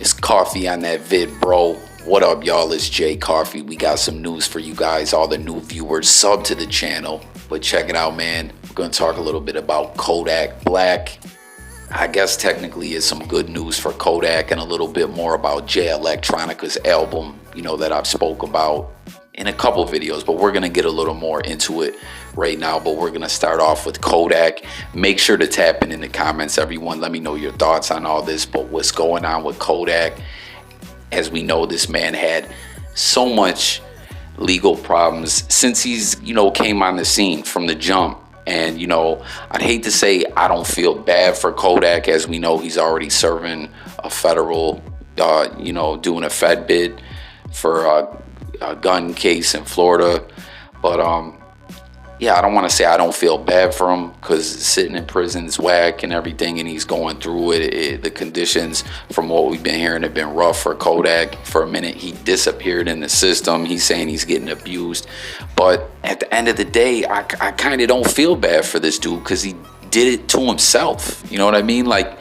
It's Coffee on that vid, bro. What up, y'all? It's Jay Coffee. We got some news for you guys, all the new viewers. Sub to the channel. But check it out, man. We're going to talk a little bit about Kodak Black. I guess technically it's some good news for Kodak, and a little bit more about Jay Electronica's album, that I've spoke about in a couple videos, but we're going to get a little more into it right now. But we're going to start off with Kodak. Make sure to tap in the comments, everyone. Let me know your thoughts on all this. But what's going on with Kodak? As we know, this man had so much legal problems since he's, came on the scene from the jump. And, I'd hate to say I don't feel bad for Kodak, as we know he's already serving a federal, doing a Fed bid for a gun case in Florida. But, I don't want to say I don't feel bad for him, because sitting in prison is whack and everything, and he's going through it. The conditions, from what we've been hearing, have been rough for Kodak. For a minute, he disappeared in the system. He's saying he's getting abused. But at the end of the day, I kind of don't feel bad for this dude, because he did it to himself. You know what I mean? Like,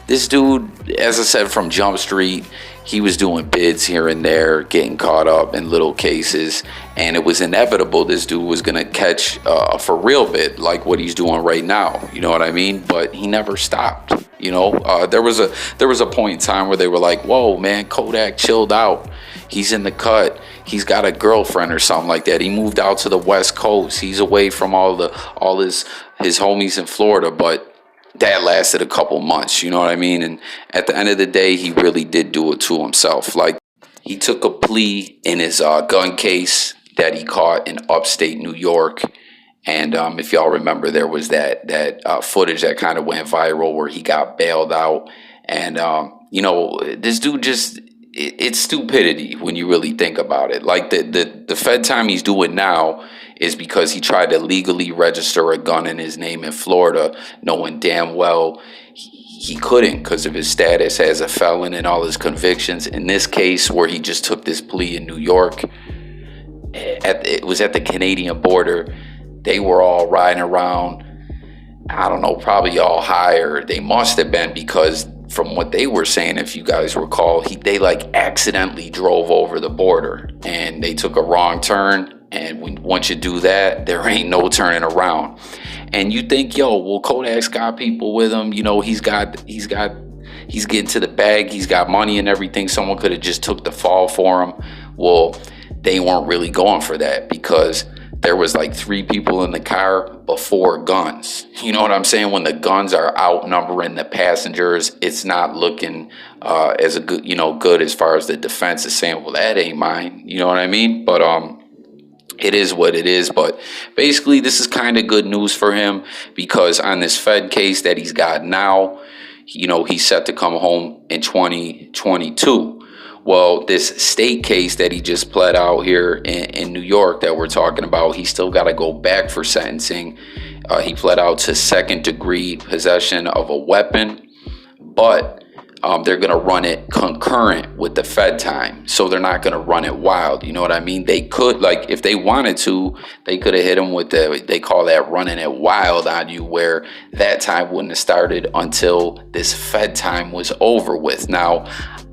this dude, as I said, from Jump Street, he was doing bids here and there, getting caught up in little cases, and it was inevitable this dude was gonna catch a for real bid like what he's doing right now. You know what I mean? But he never stopped. There was a point in time where they were like, "Whoa, man, Kodak chilled out. He's in the cut. He's got a girlfriend or something like that. He moved out to the West Coast. He's away from all his homies in Florida." But that lasted a couple months, you know what I mean? And at the end of the day, he really did do it to himself. Like, he took a plea in his gun case that he caught in upstate New York. And if y'all remember, there was that footage that kind of went viral where he got bailed out. And, this dude just, it's stupidity when you really think about it. Like, the Fed time he's doing now is because he tried to legally register a gun in his name in Florida, knowing damn well he couldn't because of his status as a felon and all his convictions. In this case, where he just took this plea in New York, it was at the Canadian border. They were all riding around, I don't know, probably all higher. They must have been, because from what they were saying, if you guys recall, they like accidentally drove over the border and they took a wrong turn. And once you do that, there ain't no turning around. And you think, well, Kodak's got people with him. He's getting to the bag. He's got money and everything. Someone could have just took the fall for him. Well, they weren't really going for that, because there was like 3 people in the car before guns. You know what I'm saying? When the guns are outnumbering the passengers, it's not looking as a good, good as far as the defense is saying, well, that ain't mine. You know what I mean? But it is what it is. But basically, this is kind of good news for him, because on this Fed case that he's got now, he's set to come home in 2022. Well, this state case that he just pled out here in New York that we're talking about, he still got to go back for sentencing. He pled out to 2nd-degree possession of a weapon, but they're going to run it concurrent with the Fed time. So they're not going to run it wild. You know what I mean? They could, like, if they wanted to, they could have hit him with they call that running it wild on you, where that time wouldn't have started until this Fed time was over with. Now,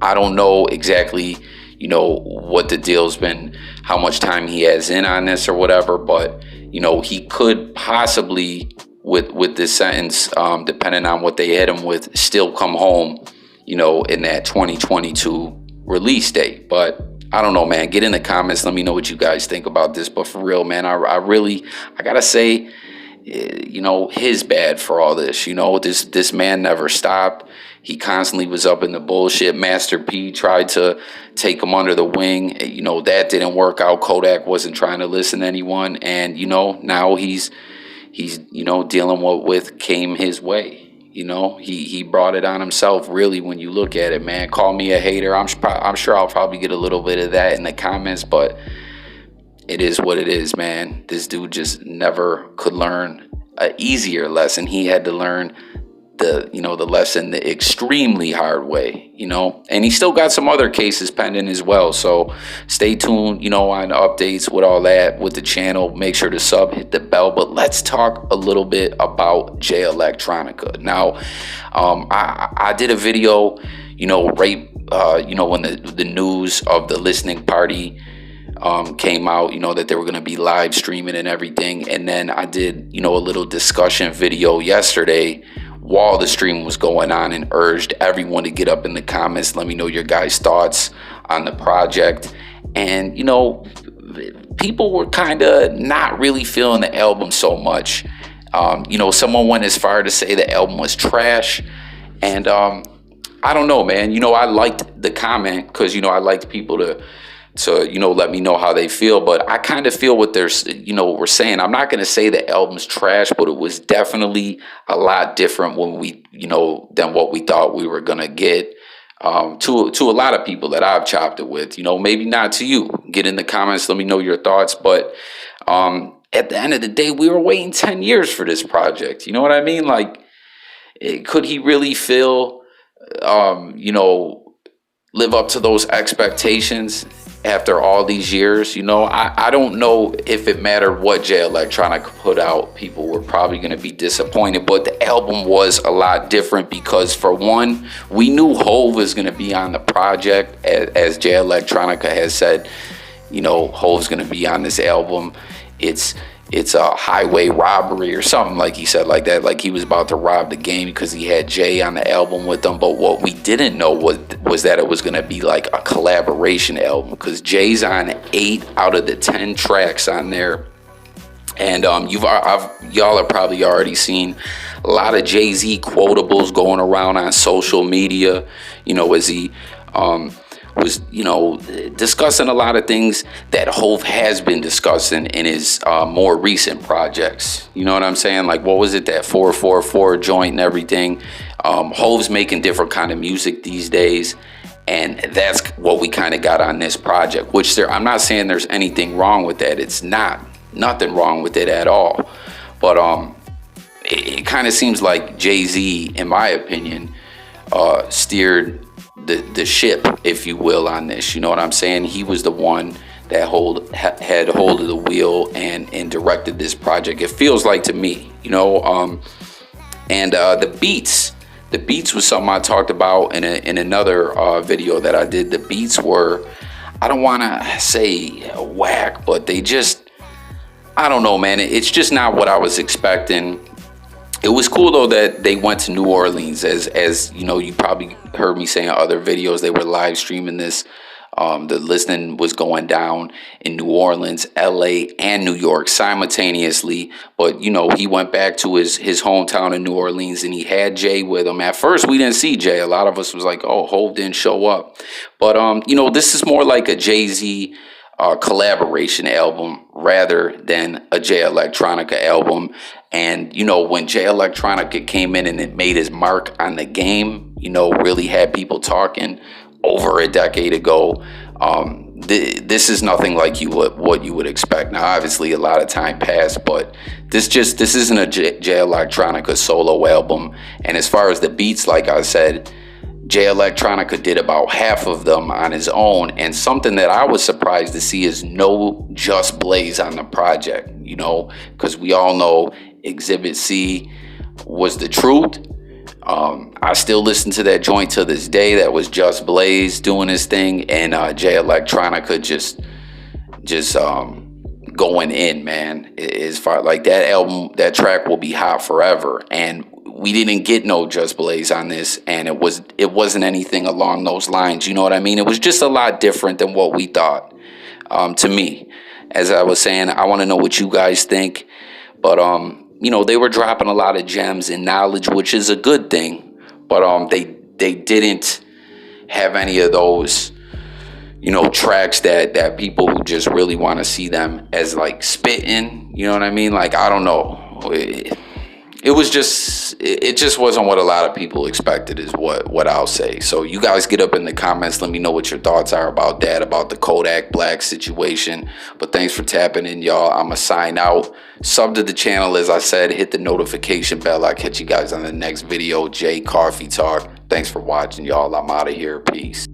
I don't know exactly, what the deal's been, how much time he has in on this or whatever, but, he could possibly, with this sentence, depending on what they hit him with, still come home, in that 2022 release date. But I don't know, man. Get in the comments. Let me know what you guys think about this. But for real, man, I gotta say, his bad for all this. This man never stopped. He constantly was up in the bullshit. Master P tried to take him under the wing. That didn't work out. Kodak wasn't trying to listen to anyone. And, now he's dealing with came his way. He brought it on himself, really, when you look at it, man. Call me a hater. I'm sure I'll probably get a little bit of that in the comments, but it is what it is, man. This dude just never could learn an easier lesson. He had to learn the lesson the extremely hard way, and he still got some other cases pending as well. So stay tuned, on updates with all that with the channel. Make sure to sub, hit the bell. But let's talk a little bit about Jay Electronica. Now, I did a video, right, when the news of the listening party came out, that they were going to be live streaming and everything. And then I did, a little discussion video yesterday while the stream was going on, and urged everyone to get up in the comments, let me know your guys' thoughts on the project. And, people were kind of not really feeling the album so much. Someone went as far to say the album was trash. And I don't know, man. I liked the comment because, I liked people to let me know how they feel. But I kind of feel what they're, we're saying. I'm not going to say the album's trash, but it was definitely a lot different when than what we thought we were going to get. To a lot of people that I've chopped it with, maybe not to you. Get in the comments, let me know your thoughts. But at the end of the day, we were waiting 10 years for this project. You know what I mean? Like, could he really feel, live up to those expectations after all these years? I don't know if it mattered what Jay Electronica put out. People were probably going to be disappointed, but the album was a lot different because, for one, we knew Hov was going to be on the project. As Jay Electronica has said, Hov's going to be on this album. It's a highway robbery or something, like he said, like that, like he was about to rob the game because he had Jay on the album with him. But what we didn't know was that it was going to be like a collaboration album, because Jay's on 8 out of the 10 tracks on there. And y'all have probably already seen a lot of Jay-Z quotables going around on social media, as he was, discussing a lot of things that Hov has been discussing in his more recent projects. You know what I'm saying? Like, what was it, that 444 joint and everything? Hov's making different kind of music these days, and that's what we kind of got on this project, which I'm not saying there's anything wrong with that. It's nothing wrong with it at all. But it kind of seems like Jay-Z, in my opinion, steered the ship, if you will, on this. You know what I'm saying? He was the one that had hold of the wheel and directed this project. It feels like to me, and the beats was something I talked about in another video that I did. The beats were, I don't want to say whack, but they just, I don't know, man. It's just not what I was expecting. It was cool, though, that they went to New Orleans. As you probably heard me say in other videos, they were live streaming this. The listening was going down in New Orleans, LA, and New York simultaneously. But, he went back to his hometown in New Orleans, and he had Jay with him. At first, we didn't see Jay. A lot of us was like, oh, Hov didn't show up. But, this is more like a Jay-Z collaboration album rather than a Jay Electronica album. And, when Jay Electronica came in and it made his mark on the game, really had people talking over a decade ago, this is nothing like what you would expect. Now, obviously, a lot of time passed, but this isn't a Jay Electronica solo album. And as far as the beats, like I said, Jay Electronica did about half of them on his own, and something that I was surprised to see is no Just Blaze on the project, because we all know Exhibit C was the truth. I still listen to that joint to this day. That was Just Blaze doing his thing, and Jay Electronica just going in, man. As far like that album, that track will be hot forever. And we didn't get no Just Blaze on this, and it wasn't anything along those lines. You know what I mean? It was just a lot different than what we thought. To me, as I was saying, I want to know what you guys think. But they were dropping a lot of gems and knowledge, which is a good thing. But they didn't have any of those, tracks that people who just really want to see them as like spitting. You know what I mean? Like, I don't know. It just wasn't what a lot of people expected, is what I'll say. So you guys get up in the comments. Let me know what your thoughts are about that, about the Kodak Black situation. But thanks for tapping in, y'all. I'm going to sign out. Sub to the channel, as I said. Hit the notification bell. I'll catch you guys on the next video. Jay Coffee Talk. Thanks for watching, y'all. I'm out of here. Peace.